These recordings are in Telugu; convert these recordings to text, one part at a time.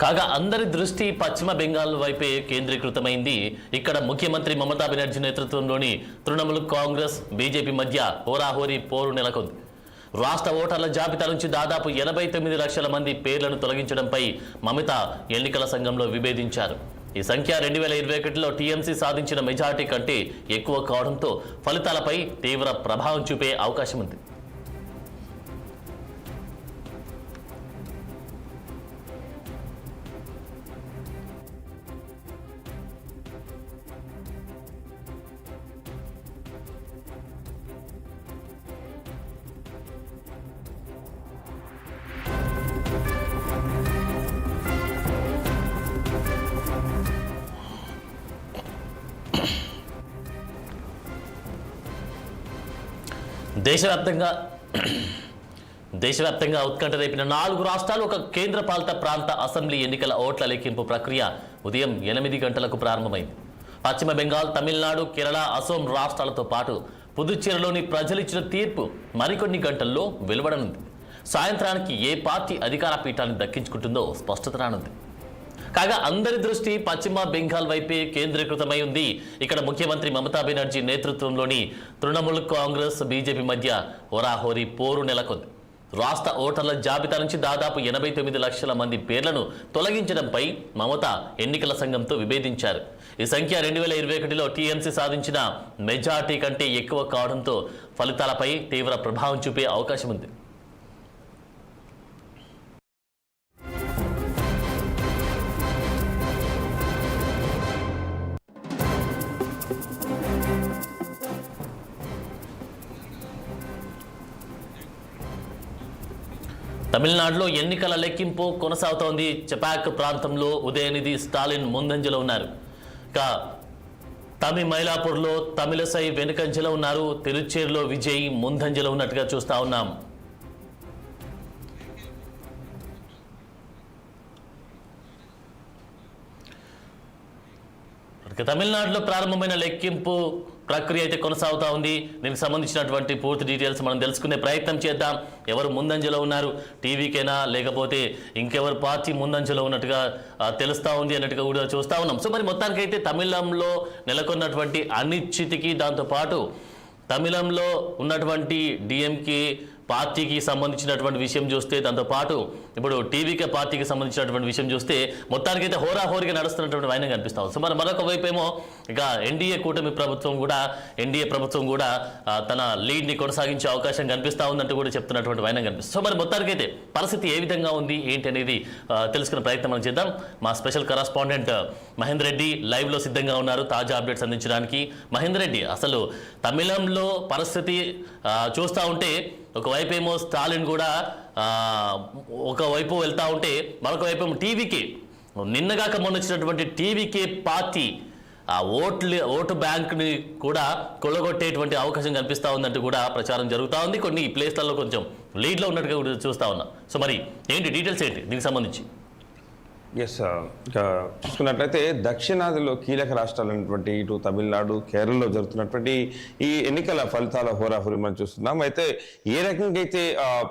కాగా అందరి దృష్టి పశ్చిమ బెంగాల్ వైపే కేంద్రీకృతమైంది. ఇక్కడ ముఖ్యమంత్రి మమతా బెనర్జీ నేతృత్వంలోని తృణమూల్ కాంగ్రెస్ బీజేపీ మధ్య హోరాహోరీ పోరు నెలకొంది. రాష్ట్ర ఓటర్ల జాబితా నుంచి దాదాపు 89 లక్షల మంది పేర్లను తొలగించడంపై మమత ఎన్నికల సంఘంలో విభేదించారు. ఈ సంఖ్య 2021లో టీఎంసీ సాధించిన మెజార్టీ కంటే ఎక్కువ కావడంతో ఫలితాలపై తీవ్ర ప్రభావం చూపే అవకాశం ఉంది. దేశవ్యాప్తంగా ఉత్కంఠ రేపిన 4 రాష్ట్రాలు, ఒక కేంద్రపాలిత ప్రాంత అసెంబ్లీ ఎన్నికల ఓట్ల లెక్కింపు ప్రక్రియ ఉదయం 8 గంటలకు ప్రారంభమైంది. పశ్చిమ బెంగాల్, తమిళనాడు, కేరళ, అసోం రాష్ట్రాలతో పాటు పుదుచ్చేరిలోని ప్రజలిచ్చిన తీర్పు మరికొన్ని గంటల్లో వెలువడనుంది. సాయంత్రానికి ఏ పార్టీ అధికార పీఠాన్ని దక్కించుకుంటుందో స్పష్టత రానుంది. కాగా అందరి దృష్టి పశ్చిమ బెంగాల్ వైపే కేంద్రీకృతమై ఉంది. ఇక్కడ ముఖ్యమంత్రి మమతా బెనర్జీ నేతృత్వంలోని తృణమూల్ కాంగ్రెస్ బీజేపీ మధ్య హోరాహోరీ పోరు నెలకొంది. రాష్ట్ర ఓటర్ల జాబితా నుంచి దాదాపు 89 లక్షల మంది పేర్లను తొలగించడంపై మమత ఎన్నికల సంఘంతో విభేదించారు. ఈ సంఖ్య 2021లో టీఎంసీ సాధించిన మెజార్టీ కంటే ఎక్కువ కావడంతో ఫలితాలపై తీవ్ర ప్రభావం చూపే అవకాశం ఉంది. తమిళనాడులో ఎన్నికల లెక్కింపు కొనసాగుతోంది. చెపాక్ ప్రాంతంలో ఉదయనిధి స్టాలిన్ ముందంజలో ఉన్నారు. ఇక మైలాపూర్లో తమిళసై వెనుకంజలో ఉన్నారు. తిరుచేరులో విజయ్ ముందంజలో ఉన్నట్టుగా చూస్తా ఉన్నాం. తమిళనాడులో ప్రారంభమైన లెక్కింపు ప్రక్రియ అయితే కొనసాగుతూ ఉంది. దీనికి సంబంధించినటువంటి పూర్తి డీటెయిల్స్ మనం తెలుసుకునే ప్రయత్నం చేద్దాం. ఎవరు ముందంజలో ఉన్నారు, టీవీకేనా లేకపోతే ఇంకెవరు పార్టీ ముందంజలో ఉన్నట్టుగా తెలుస్తూ ఉంది అన్నట్టుగా కూడా చూస్తూ ఉన్నాం. సో మరి మొత్తానికైతే తమిళంలో నెలకొన్నటువంటి అనిశ్చితికి, దాంతోపాటు తమిళంలో ఉన్నటువంటి డిఎంకే పార్టీకి సంబంధించినటువంటి విషయం చూస్తే, దాంతోపాటు ఇప్పుడు టీవీకే పార్టీకి సంబంధించినటువంటి విషయం చూస్తే మొత్తానికైతే హోరాహోరీగా నడుస్తున్నటువంటి వైనం కనిపిస్తాం. సో మరి మరొక వైపు ఏమో ఇక ఎన్డీఏ ప్రభుత్వం కూడా తన లీడ్ని కొనసాగించే అవకాశం కనిపిస్తూ ఉందంటూ కూడా చెప్తున్నటువంటి వైనం కనిపిస్తుంది. సో మరి మొత్తానికైతే పరిస్థితి ఏ విధంగా ఉంది ఏంటి అనేది తెలుసుకునే ప్రయత్నం మనం చేద్దాం. మా స్పెషల్ కరస్పాండెంట్ మహేందర్ రెడ్డి లైవ్లో సిద్ధంగా ఉన్నారు తాజా అప్డేట్స్ అందించడానికి. మహేందర్ రెడ్డి, అసలు తమిళంలో పరిస్థితి చూస్తూ ఉంటే ఒకవైపు ఏమో స్టాలిన్ కూడా ఒకవైపు వెళ్తూ ఉంటే, మరొక వైపు ఏమో టీవీకే, నిన్నగాక మొన్న వచ్చినటువంటి టీవీకే పార్టీ ఆ ఓటు బ్యాంక్ని కూడా కొల్లగొట్టేటువంటి అవకాశం కనిపిస్తూ ఉందంటూ కూడా ప్రచారం జరుగుతూ ఉంది. కొన్ని ప్లేస్లలో కొంచెం లీడ్లో ఉన్నట్టుగా కూడా చూస్తూ ఉన్నాం. సో మరి ఏంటి డీటెయిల్స్ ఏంటి దీనికి సంబంధించి? ఎస్, చూసుకున్నట్లయితే దక్షిణాదిలో కీలక రాష్ట్రాలైనటువంటి ఇటు తమిళనాడు, కేరళలో జరుగుతున్నటువంటి ఈ ఎన్నికల ఫలితాల హోరాహోరీ మనం చూస్తున్నాం. అయితే ఏ రకంగా అయితే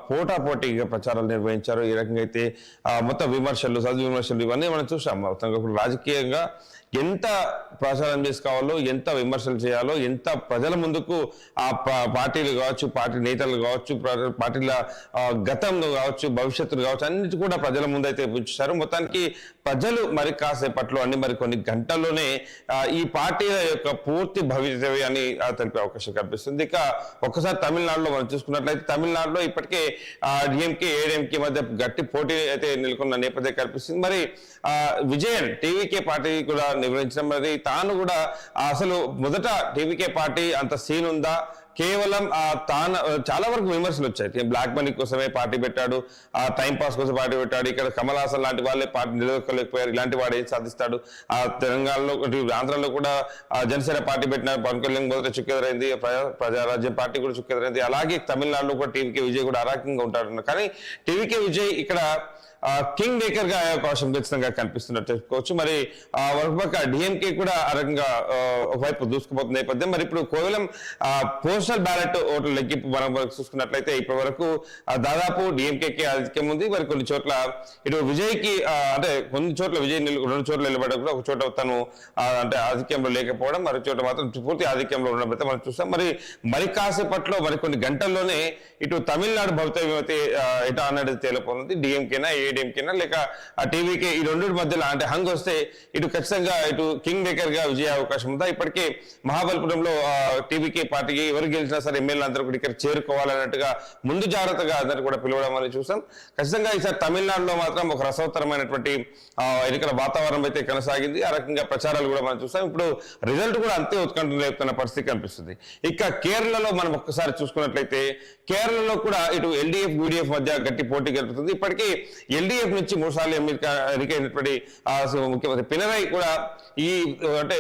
పోటాపోటీగా ప్రచారాలు నిర్వహించారో, ఏ రకంగా అయితే మొత్తం విమర్శలు, సద్విమర్శలు ఇవన్నీ మనం చూసాం. మొత్తంగా రాజకీయంగా ఎంత ప్రచారం చేసుకోవాలో, ఎంత విమర్శలు చేయాలో, ఎంత ప్రజల ముందుకు ఆ పార్టీలు కావచ్చు, పార్టీ నేతలు కావచ్చు, పార్టీల గతంలో కావచ్చు, భవిష్యత్తులు కావచ్చు, అన్నిటి కూడా ప్రజల ముందైతే ఉంచారు. మొత్తానికి ప్రజలు మరి కాసేపట్లో మరి కొన్ని గంటల్లోనే ఈ పార్టీల యొక్క పూర్తి భవిష్యత్తని తెలిపే అవకాశం కనిపిస్తుంది. ఇక ఒక్కసారి తమిళనాడులో మనం చూసుకున్నట్లయితే, తమిళనాడులో ఇప్పటికే డిఎంకే, ఏడీఎంకే మధ్య గట్టి పోటీ అయితే నెలకొన్న నేపథ్యం కనిపిస్తుంది. మరి విజయన్ టీవీకే పార్టీ కూడా నిర్వహించడం, మరి తాను కూడా అసలు మొదట టీవీకే పార్టీ అంత సీన్ ఉందా, కేవలం తాను చాలా వరకు విమర్శలు వచ్చాయి. బ్లాక్ మనీ కోసమే పార్టీ పెట్టాడు, టైం పాస్ కోసం పార్టీ పెట్టాడు, ఇక్కడ కమల్ హాసన్ లాంటి వాళ్ళే పార్టీ నిలదొక్కలేకపోయారు, ఇలాంటి వాడు ఏం సాధిస్తాడు, తెలంగాణలో ఆంధ్రాలో కూడా జనసేన పార్టీ పెట్టిన పవన్ కళ్యాణ్ మొదట చుక్కెదరైంది, ప్రజారాజ్యం పార్టీ కూడా చుక్కెదరైంది. అలాగే తమిళనాడులో కూడా టీవీకే విజయ్ కూడా ఆ రకంగా ఉంటాడు. కానీ టీవీకే విజయ్ ఇక్కడ కింగ్ మేకర్ గా అయ్యే అవకాశం ఖచ్చితంగా కనిపిస్తున్నట్టు చెప్పుకోవచ్చు. మరి ఒక డిఎంకే కూడా ఆ రకంగా ఒకవైపు దూసుకుపోతున్న నేపథ్యం. మరి ఇప్పుడు కేవలం పోస్టల్ బ్యాలెట్ ఓట్ల లెక్కింపు మనం చూసుకున్నట్లయితే ఇప్పటి వరకు దాదాపు డిఎంకేకి ఆధిక్యం ఉంది. మరి కొన్ని చోట్ల ఇటు విజయ్కి అంటే కొన్ని చోట్ల విజయ్ 2 చోట్ల నిలబడడం కూడా, ఒక చోట తను అంటే ఆధిక్యంలో లేకపోవడం, మరి చోట మాత్రం పూర్తి ఆధిక్యంలో ఉండడం అయితే మనం చూస్తాం. మరి కాసేపట్లో మరి కొన్ని గంటల్లోనే ఇటు తమిళనాడు భవితవ్యం అయితే ఎటా అనేది తేలిపోతుంది. డిఎంకేనా, ఏడీఎంకేనా లేక ఆ టీవీకే, ఈ రెండు మధ్యలో అంటే హంగ్ వస్తే ఇటు ఖచ్చితంగా ఇటు కింగ్ మేకర్ గా విజయ అవకాశం ఉందా. ఇప్పటికే మహాబలిపురంలో టీవీకే పార్టీకి ఎవరు గెలిచినా సరే ఎమ్మెల్యే అందరూ కూడా ఇక్కడ చేరుకోవాలన్నట్టుగా ముందు జాగ్రత్తగా అందరూ కూడా పిలవడం అనేది చూసాం. ఖచ్చితంగా ఈసారి తమిళనాడులో మాత్రం ఒక రసవత్తరమైనటువంటి ఎన్నికల వాతావరణం అయితే కొనసాగింది. ఆ రకంగా ప్రచారాలు కూడా మనం చూసాం. ఇప్పుడు రిజల్ట్ కూడా అంతే ఉత్కంఠ రేపుతున్న పరిస్థితి కనిపిస్తుంది. ఇక కేరళలో మనం ఒక్కసారి చూసుకున్నట్లయితే కేరళలో కూడా ఇటు ఎల్డీఎఫ్ యూడీఎఫ్ మధ్య గట్టి పోటీ గెలుపుతుంది. ఇప్పటికీ ఎల్డీఎఫ్ నుంచి 3 సార్లు ఎన్నికైనటువంటి ముఖ్యమంత్రి పినరయ్ కూడా ఈ అంటే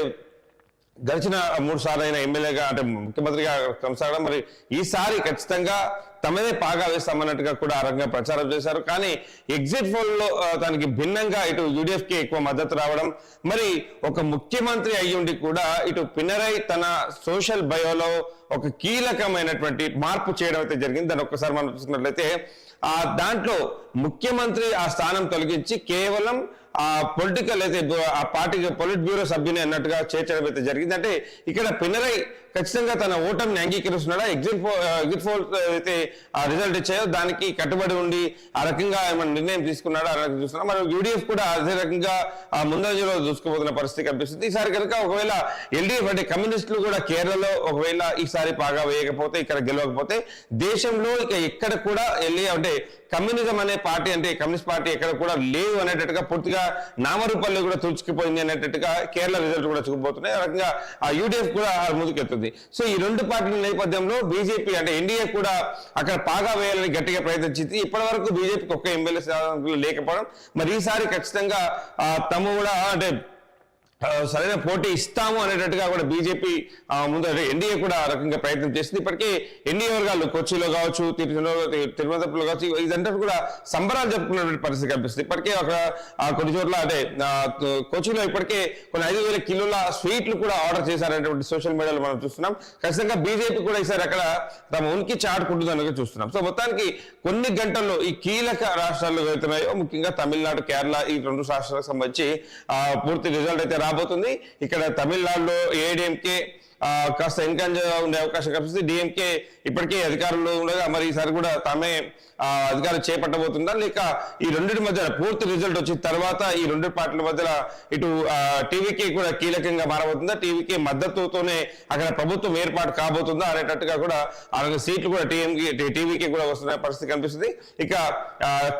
గడిచిన 3 సార్లు అయిన ఎమ్మెల్యేగా అంటే ముఖ్యమంత్రిగా కొనసాగడం, మరి ఈసారి ఖచ్చితంగా తమదే పాగా వేస్తామన్నట్టుగా కూడా ఆ రకంగా ప్రచారం చేశారు. కానీ ఎగ్జిట్ పోల్ లో దానికి భిన్నంగా ఇటు యూడీఎఫ్ కి ఎక్కువ మద్దతు రావడం, మరి ఒక ముఖ్యమంత్రి అయ్యుండి కూడా ఇటు పినరయ్ తన సోషల్ బయోలో ఒక కీలకమైనటువంటి మార్పు చేయడం అయితే జరిగింది. దాన్ని ఒక్కసారి మనం చూసుకున్నట్లయితే దాంట్లో ముఖ్యమంత్రి ఆ స్థానం తొలగించి కేవలం ఆ పొలిటికల్ అయితే ఆ పార్టీకి పొలిట్ బ్యూరో సభ్యుని అన్నట్టుగా చేర్చడం అయితే జరిగింది. అంటే ఇక్కడ పినరయ్ ఖచ్చితంగా తన ఓటమిని అంగీకరిస్తున్నాడా, ఎగ్జిట్ పోల్ అయితే ఆ రిజల్ట్ ఇచ్చాయో దానికి కట్టుబడి ఉండి ఆ రకంగా ఏమైనా నిర్ణయం తీసుకున్నాడా అని చూస్తున్నాం. మరి యూడీఎఫ్ కూడా అదే రకంగా ముందంజలో దూసుకుపోతున్న పరిస్థితి కనిపిస్తుంది. ఈసారి కనుక ఒకవేళ ఎల్డీఎఫ్ అంటే కమ్యూనిస్టులు కూడా కేరళలో ఒకవేళ ఈసారి బాగా వేయకపోతే, ఇక్కడ గెలవకపోతే దేశంలో ఇక ఎక్కడ కూడా అంటే కమ్యూనిజం అనే పార్టీ అంటే కమ్యూనిస్ట్ పార్టీ ఎక్కడ కూడా లేవు అనేటట్టుగా పూర్తిగా నామరూపాల్లో కూడా తుడుచుకుపోయింది అనేటట్టుగా కేరళ రిజల్ట్ కూడా చూపబోతున్నాయి. ఆ రకంగా ఆ యూడీఎఫ్ కూడా ముందుకెళ్తుంది. సో ఈ 2 పార్టీల నేపథ్యంలో బీజేపీ అంటే ఎన్డీఏ కూడా అక్కడ పాగా వేయాలని గట్టిగా ప్రయత్నించింది. ఇప్పటి వరకు బీజేపీకి ఒక్క ఎమ్మెల్యే లేకపోవడం, మరి ఈసారి ఖచ్చితంగా తమ కూడా అంటే సరైన పోటీ ఇస్తాము అనేటట్టుగా కూడా బీజేపీ ముందు ఎన్డీఏ కూడా ఆ రకంగా ప్రయత్నం చేసింది. ఇప్పటికీ ఎన్డీఏ వర్గాలు కొచ్చిలో కావచ్చు, తిరువనంతపురంలో కావచ్చు, ఇదంతా కూడా సంబరాలు జరుపుకున్నటువంటి పరిస్థితి కనిపిస్తుంది. ఇప్పటికే కొన్ని చోట్ల అంటే కొచ్చిలో ఇప్పటికే కొన్ని 5,000 కిలోల స్వీట్లు కూడా ఆర్డర్ చేశారనేటువంటి సోషల్ మీడియాలో మనం చూస్తున్నాం. ఖచ్చితంగా బీజేపీ కూడా ఈసారి అక్కడ తమ ఉనికి చాటుకుంటుందని చూస్తున్నాం. సో మొత్తానికి కొన్ని గంటల్లో ఈ కీలక రాష్ట్రాల్లో వెళ్తున్నాయో ముఖ్యంగా తమిళనాడు, కేరళ ఈ 2 రాష్ట్రాలకు సంబంధించి పూర్తి రిజల్ట్ అయితే రాబోతుంది. ఇక్కడ తమిళనాడులో ఏడీఎంకే కాస్త ఎన్కంజ ఉండే అవకాశం కనిపిస్తుంది. డిఎంకే ఇప్పటికే అధికారంలో ఉండగా మరి ఈసారి కూడా తామే అధికారం చేపట్టబోతుందా, లేక ఈ 2 మధ్య పూర్తి రిజల్ట్ వచ్చిన తర్వాత ఈ 2 పార్టీల మధ్య ఇటు టీవీకే కూడా కీలకంగా మారబోతుందా, టీవీకే మద్దతుతోనే అక్కడ ప్రభుత్వం ఏర్పాటు కాబోతుందా అనేటట్టుగా కూడా సీట్లు కూడా టీవీకే కూడా వస్తున్న పరిస్థితి కనిపిస్తుంది. ఇక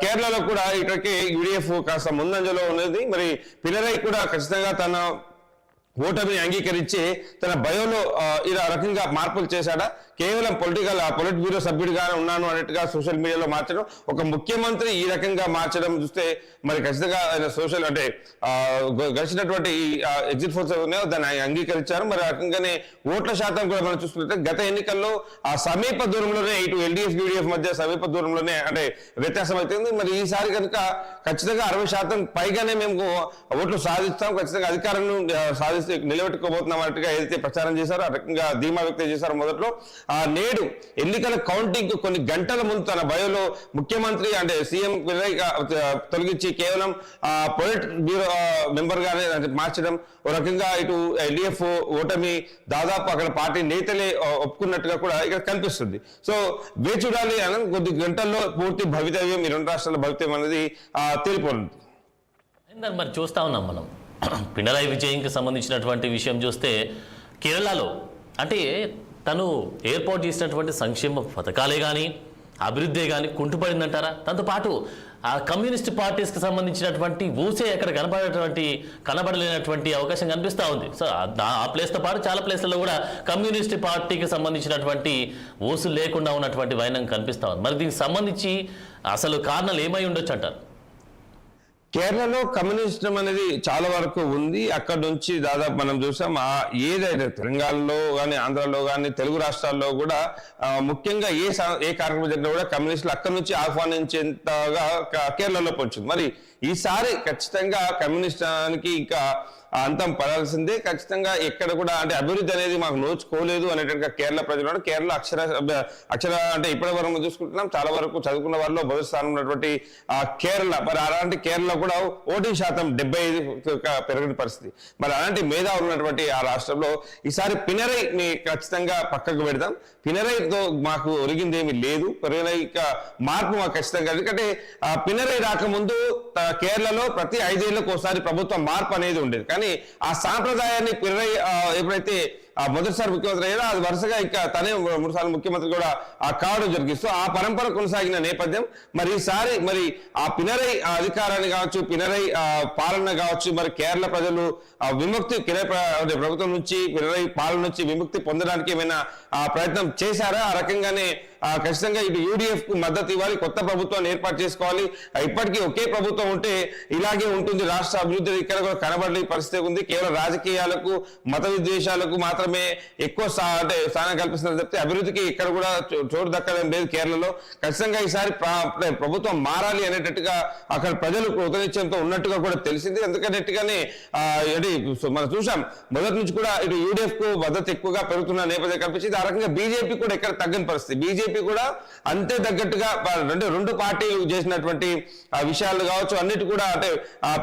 కేరళలో కూడా ఇక్కడికి యూడీఎఫ్ కాస్త ముందంజలో ఉన్నది. మరి పినరయ్ కూడా ఖచ్చితంగా తన ఓటమిని అంగీకరించి తన బయోలో ఇలా రకంగా మార్పులు చేశాడా, కేవలం పొలిట్ బ్యూరో సభ్యుడిగానే ఉన్నాను అన్నట్టుగా సోషల్ మీడియాలో మార్చడం, ఒక ముఖ్యమంత్రి ఈ రకంగా మార్చడం చూస్తే మరి ఖచ్చితంగా ఆయన సోషల్ అంటే గడిచినటువంటి ఈ ఎగ్జిట్ పోల్స్ ఉన్నాయో దాన్ని అంగీకరించారు. మరి ఆ రకంగానే ఓట్ల శాతం కూడా మనం చూసుకుంటే గత ఎన్నికల్లో ఆ సమీప దూరంలోనే ఇటు ఎల్డీఎఫ్ యూడీఎఫ్ మధ్య సమీప దూరంలోనే అంటే వ్యత్యాసం అవుతుంది. మరి ఈసారి కనుక ఖచ్చితంగా 60% పైగానే మేము ఓట్లు సాధిస్తాం, ఖచ్చితంగా అధికారాన్ని నిలబెట్టుకోబోతున్నాం అన్నట్టుగా ఏదైతే ప్రచారం చేశారో ఆ రకంగా ధీమా వ్యక్తం చేశారో మొదట్లో, నేడు ఎన్నికల కౌంటింగ్ కొన్ని గంటల ముందు తన బయోలో ముఖ్యమంత్రి అంటే సీఎం తొలగించి కేవలం పొలిట్ బ్యూరో మెంబర్ గానే మార్చడం, ఒక రకంగా ఇటు ఎల్డీఎఫ్ ఓటమి దాదాపు అక్కడ పార్టీ నేతలే ఒప్పుకున్నట్టుగా కూడా ఇక్కడ కనిపిస్తుంది. సో వేచి చూడాలి అని కొద్ది గంటల్లో పూర్తి భవితవ్యం ఈ 2 రాష్ట్రాల భవితవ్యం అనేది తేలిపోతుంది. మరి చూస్తా ఉన్నాం మనం పినరయ్ విజయంకి సంబంధించినటువంటి విషయం చూస్తే కేరళలో అంటే తను ఏర్పాటు చేసినటువంటి సంక్షేమ పథకాలే కానీ అభివృద్ధి కానీ కుంటుపడిందంటారా? దాంతోపాటు ఆ కమ్యూనిస్ట్ పార్టీస్కి సంబంధించినటువంటి ఊసే ఎక్కడ కనబడలేనటువంటి అవకాశం కనిపిస్తూ ఉంది. సో ఆ ప్లేస్తో పాటు చాలా ప్లేస్లలో కూడా కమ్యూనిస్ట్ పార్టీకి సంబంధించినటువంటి ఊసు లేకుండా ఉన్నటువంటి వైనం కనిపిస్తూ ఉంది. మరి దీనికి సంబంధించి అసలు కారణాలు ఏమై ఉండొచ్చు అంటారు? కేరళలో కమ్యూనిస్టం అనేది చాలా వరకు ఉంది. అక్కడ నుంచి దాదాపు మనం చూసాం ఏదైతే తెలంగాణలో కానీ ఆంధ్రాలో కానీ తెలుగు రాష్ట్రాల్లో కూడా ముఖ్యంగా ఏ కార్యక్రమం జరిగినా కూడా కమ్యూనిస్టులు అక్కడ నుంచి ఆహ్వానించేంతగా కేరళలో పొంచింది. మరి ఈసారి ఖచ్చితంగా కమ్యూనిస్టానికి ఇంకా అంతం పడాల్సిందే. ఖచ్చితంగా ఎక్కడ కూడా అంటే అభివృద్ధి అనేది మాకు నోచుకోలేదు అనేటట్టుగా కేరళ ప్రజలు కేరళ అక్షర అంటే ఇప్పటి వరకు చూసుకుంటున్నాం చాలా వరకు చదువుకున్న వారిలో మొదటి స్థానం ఉన్నటువంటి కేరళ. మరి అలాంటి కేరళ కూడా ఓటింగ్ శాతం 75 పెరిగిన పరిస్థితి. మరి అలాంటి మేధావులు ఉన్నటువంటి ఆ రాష్ట్రంలో ఈసారి పినరైని ఖచ్చితంగా పక్కకు పెడదాం. పినరైతో మాకు ఒరిగిందేమీ లేదు. పినరై మార్పు మాకు ఖచ్చితంగా, ఎందుకంటే పినరై రాకముందు కేరళలో ప్రతి 5 ఏళ్లకు ఒకసారి ప్రభుత్వ మార్పు అనేది ఉండేది. కానీ ఆ సాంప్రదాయాన్ని పినరై ఎప్పుడైతే మొదటిసారి ముఖ్యమంత్రి అయ్యారో అది వరుసగా ఇంకా తనే 3 సార్లు ముఖ్యమంత్రి కూడా కావడం జరిగింది. సో ఆ పరంపర కొనసాగిన నేపథ్యం మరి ఈసారి మరి ఆ పినరై అధికారాన్ని కావచ్చు, పినరై పాలన కావచ్చు, మరి కేరళ ప్రజలు విముక్తి ప్రభుత్వం నుంచి పినరై పాలన నుంచి విముక్తి పొందడానికి ఏమైనా ప్రయత్నం చేశారా? ఆ రకంగానే ఖచ్చితంగా ఇటు యూడిఎఫ్ కు మద్దతు ఇవ్వాలి, కొత్త ప్రభుత్వాన్ని ఏర్పాటు చేసుకోవాలి. ఇప్పటికీ ఒకే ప్రభుత్వం ఉంటే ఇలాగే ఉంటుంది, రాష్ట్ర అభివృద్ధి ఇక్కడ కూడా కనబడే పరిస్థితి ఉంది. కేవలం రాజకీయాలకు మత విద్వేషాలకు మాత్రమే ఎక్కువ అంటే స్థానం కల్పిస్తున్నారు తప్పితే అభివృద్ధికి ఇక్కడ కూడా చోటు దక్కడం లేదు కేరళలో. ఖచ్చితంగా ఈసారి ప్రభుత్వం మారాలి అనేటట్టుగా అక్కడ ప్రజలు కృతనిశ్చయంతో ఉన్నట్టుగా కూడా తెలిసింది. అందుకనేట్టుగానే మనం చూసాం మొదటి నుంచి కూడా ఇటు యూడిఎఫ్ కు మద్దతు ఎక్కువగా పెరుగుతున్న నేపథ్యం కనిపించింది. ఆ రకంగా బీజేపీ కూడా ఎక్కడ తగ్గని పరిస్థితి. బీజేపీ కూడా అంతే తగ్గట్టుగా రెండు పార్టీలు చేసినటువంటి విషయాలు కావచ్చు అన్నిటి కూడా అంటే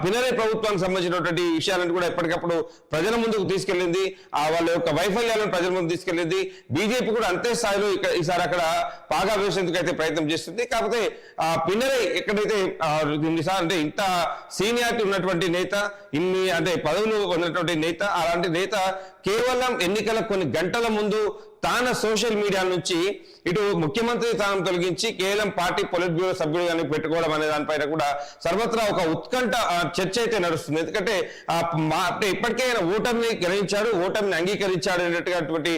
పినరై ప్రభుత్వానికి సంబంధించినటువంటి విషయాలను కూడా ఎప్పటికప్పుడు ప్రజల ముందుకు తీసుకెళ్లింది. వాళ్ళ యొక్క వైఫల్యాలను ప్రజల ముందు తీసుకెళ్లింది. బీజేపీ కూడా అంతే స్థాయిలో ఈసారి అక్కడ పాగా వేసేందుకు అయితే ప్రయత్నం చేస్తుంది. కాకపోతే పినరై ఎక్కడైతే అంటే ఇంత సీనియారిటీ ఉన్నటువంటి నేత, ఇన్ని అంటే పదవులు ఉన్నటువంటి నేత, అలాంటి నేత కేవలం ఎన్నికల కొన్ని గంటల ముందు తాను సోషల్ మీడియా నుంచి ఇటు ముఖ్యమంత్రి స్థానం తొలగించి కేవలం పార్టీ పొలిట్ బ్యూరో సభ్యుడిగానే పెట్టుకోవడం అనే దానిపైన కూడా సర్వత్రా ఒక ఉత్కంఠ చర్చ అయితే నడుస్తుంది. ఎందుకంటే ఇప్పటికే ఆయన ఓటమిని గ్రహించాడు, ఓటమిని అంగీకరించాడు అనేటటువంటి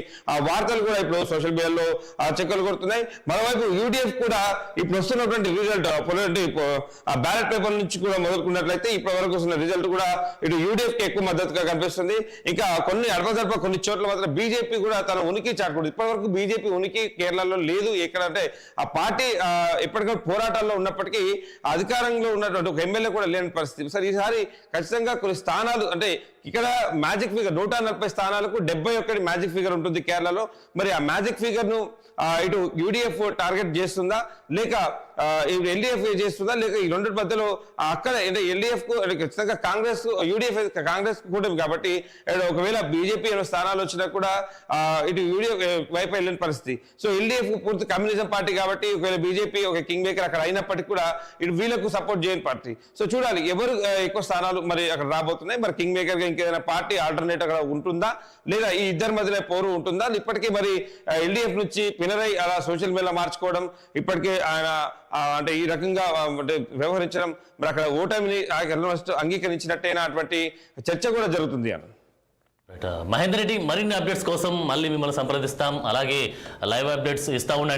వార్తలు కూడా ఇప్పుడు సోషల్ మీడియాలో చెక్కలు కొడుతున్నాయి. మరోవైపు యూడిఎఫ్ కూడా ఇప్పుడు వస్తున్నటువంటి రిజల్ట్ బ్యాలెట్ పేపర్ నుంచి కూడా మొదలుకున్నట్లయితే ఇప్పటి వరకు వస్తున్న రిజల్ట్ కూడా ఇటు యూడిఎఫ్ కి ఎక్కువ మద్దతుగా కనిపిస్తుంది. ఇంకా కొన్ని అడపదడప కొన్ని చోట్ల మాత్రం బీజేపీ కూడా తన ఉనికి చాటుకుంది. ఇప్పటి వరకు బీజేపీ ఉనికి కేరళలో లేదు. ఎక్కడంటే ఆ పార్టీ ఎప్పటికీ పోరాటాల్లో ఉన్నప్పటికీ అధికారంలో ఉన్నటువంటి ఒక ఎమ్మెల్యే కూడా లేని పరిస్థితి. సరే ఈసారి ఖచ్చితంగా కొన్ని స్థానాలు అంటే ఇక్కడ మ్యాజిక్ ఫిగర్ 140 స్థానాలకు 71 మ్యాజిక్ ఫిగర్ ఉంటుంది కేరళలో. మరి ఆ మ్యాజిక్ ఫిగర్ ను ఇటు యూడిఎఫ్ టార్గెట్ చేస్తుందా లేక ఎల్డీఎఫ్ చేస్తుందా లేక ఈ రెండు మధ్యలో అక్కడ అంటే ఎల్డీఎఫ్ కు ఖచ్చితంగా కాంగ్రెస్ యూడిఎఫ్ కాంగ్రెస్ కూటమి కాబట్టి ఒకవేళ బీజేపీ స్థానాలు వచ్చినా కూడా ఇటు యూడిఎఫ్ వైపు వెళ్ళిన పరిస్థితి. సో ఎల్డీఎఫ్ పూర్తి కమ్యూనిజం పార్టీ కాబట్టి ఒకవేళ బీజేపీ ఒక కింగ్ మేకర్ అక్కడ అయినప్పటికీ కూడా ఇటు వీళ్ళకు సపోర్ట్ చేయని పార్టీ. సో చూడాలి ఎవరు ఎక్కువ స్థానాలు మరి అక్కడ రాబోతున్నాయి. మరి కింగ్ మేకర్ గా ఇంకేదైనా పార్టీ ఆల్టర్నేట్ అక్కడ ఉంటుందా లేదా ఈ ఇద్దరి మధ్యలో పోరు ఉంటుందా? ఇప్పటికీ మరి ఎల్డీఎఫ్ నుంచి పినరై అలా సోషల్ మీడియా మార్చుకోవడం, ఇప్పటికే ఆయన అంటే ఈ రకంగా అంటే వ్యవహరించడం, మరి అక్కడ ఓటమిని అంగీకరించినట్టేనా అటువంటి చర్చ కూడా జరుగుతుంది అని. మహేందర్ రెడ్డి, మరిన్ని అప్డేట్స్ కోసం మళ్ళీ మిమ్మల్ని సంప్రదిస్తాం. అలాగే లైవ్ అప్డేట్స్ ఇస్తా ఉండండి.